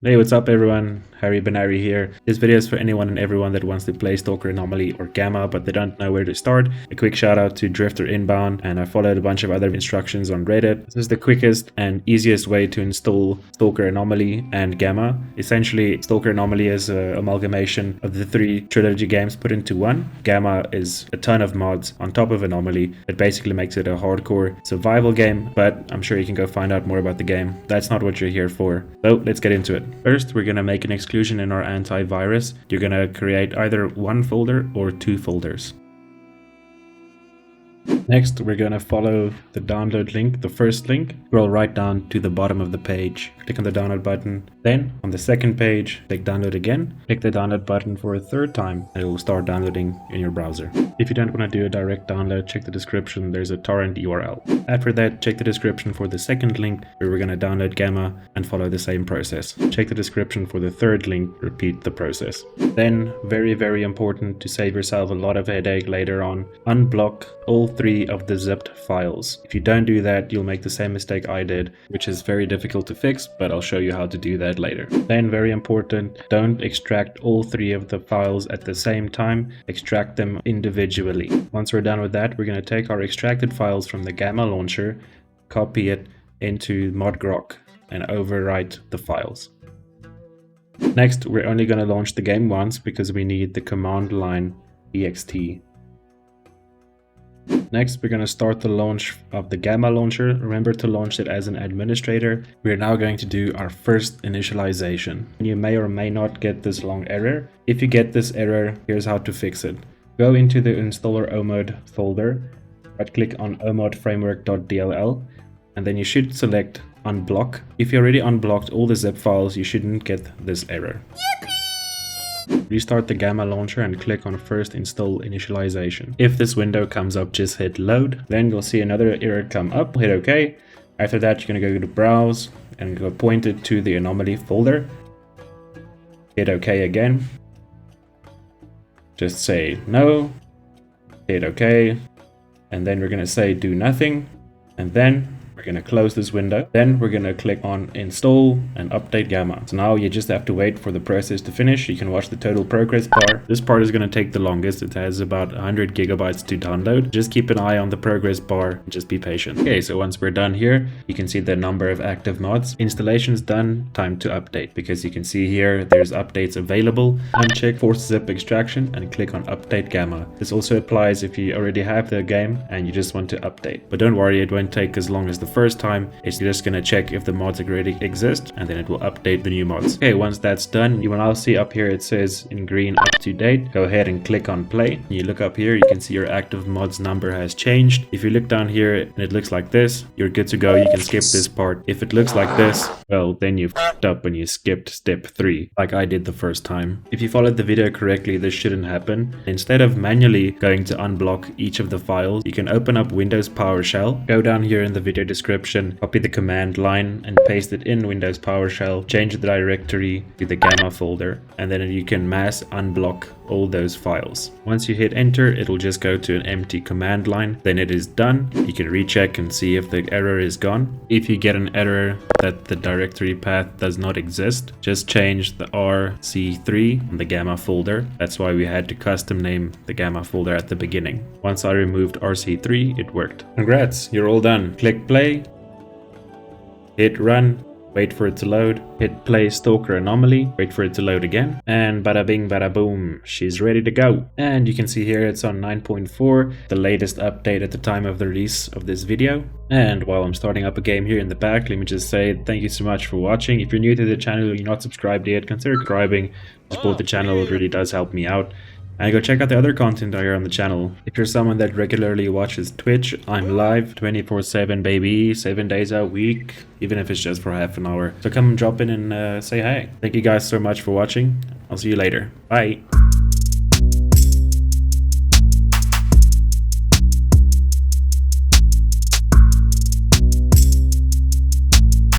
Hey, what's up everyone? Harry Benari here. This video is for anyone and everyone that wants to play Stalker, Anomaly, or G.A.M.M.A, but they don't know where to start. A quick shout out to Drifter Inbound, and I followed a bunch of other instructions on Reddit. This is the quickest and easiest way to install Stalker, Anomaly, and G.A.M.M.A. Essentially, Stalker Anomaly is an amalgamation of the three trilogy games put into one. G.A.M.M.A is a ton of mods on top of Anomaly. It basically makes it a hardcore survival game, but I'm sure you can go find out more about the game. That's not what you're here for. So let's get into it. First, we're going to make an exclusion in our antivirus. You're going to create either one folder or two folders. Next, we're going to follow the download link, the first link. Scroll right down to the bottom of the page. Click on the download button. Then, on the second page, click download again. Click the download button for a third time, and it will start downloading in your browser. If you don't want to do a direct download, check the description. There's a torrent URL. After that, check the description for the second link, where we're going to download G.A.M.M.A and follow the same process. Check the description for the third link. Repeat the process. Then, very important to save yourself a lot of headache later on, unblock all three of the zipped files. If you don't do that, you'll make the same mistake I did, which is very difficult to fix, but I'll show you how to do that later. Then, very important, don't extract all three of the files at the same time. Extract them individually. Once we're done with that, we're going to take our extracted files from the G.A.M.M.A launcher, copy it into modgrok, and overwrite the files. Next, we're only going to launch the game once because we need the command line ext. Next, we're going to start the launch of the G.A.M.M.A launcher. Remember to launch it as an administrator. We're now going to do our first initialization. You may or may not get this long error. If you get this error, here's how to fix it. Go into the installer omod folder, right click on omodframework.dll, and then you should select unblock. If you already unblocked all the zip files, you shouldn't get this error. Restart the G.A.M.M.A launcher and click on first install initialization. If this window comes up, just hit load. Then you'll see another error come up. Hit OK. After that, you're going to go to browse and go point it to the Anomaly folder. Hit OK again. Just say no. Hit OK. And then we're going to say do nothing. And then we're going to close this window. Then we're going to click on install and update G.A.M.M.A. So now you just have to wait for the process to finish. You can watch the total progress bar. This part is going to take the longest. It has about 100 gigabytes to download. Just keep an eye on the progress bar and just be patient. Okay, so once we're done here, you can see the number of active mods. Installation's done. Time to update, because you can see here there's updates available. Uncheck force zip extraction and click on update G.A.M.M.A. This also applies if you already have the game and you just want to update. But don't worry, it won't take as long as the first time. It's just going to check if the mods already exist, and then it will update the new mods. Okay, once that's done, you will now see up here it says in green up to date. Go ahead and click on play. You look up here, you can see your active mods number has changed. If you look down here and it looks like this, you're good to go. You can skip this part. If it looks like this, well, then you f***ed up and you skipped step 3, like I did the first time. If you followed the video correctly, this shouldn't happen. Instead of manually going to unblock each of the files, you can open up Windows PowerShell. Go down here in the video description, copy the command line and paste it in Windows PowerShell, change the directory to the G.A.M.M.A folder, and then you can mass unblock all those files. Once you hit enter, it'll just go to an empty command line. Then it is done. You can recheck and see if the error is gone. If you get an error that the directory path does not exist, just change the RC3 on the G.A.M.M.A folder. That's why we had to custom name the G.A.M.M.A folder at the beginning. Once I removed RC3, it worked. Congrats, you're all done. Click play. Hit run, wait for it to load, hit play Stalker Anomaly, wait for it to load again, and bada bing bada boom, she's ready to go. And you can see here it's on 9.4, the latest update at the time of the release of this video. And while I'm starting up a game here in the back, let me just say thank you so much for watching. If you're new to the channel or you're not subscribed yet, consider subscribing. Support the channel, it really does help me out. And go check out the other content I hear on the channel. If you're someone that regularly watches Twitch, I'm live 24/7 baby, 7 days a week, even if it's just for half an hour. So come drop in and say hi. Thank you guys so much for watching. I'll see you later. Bye.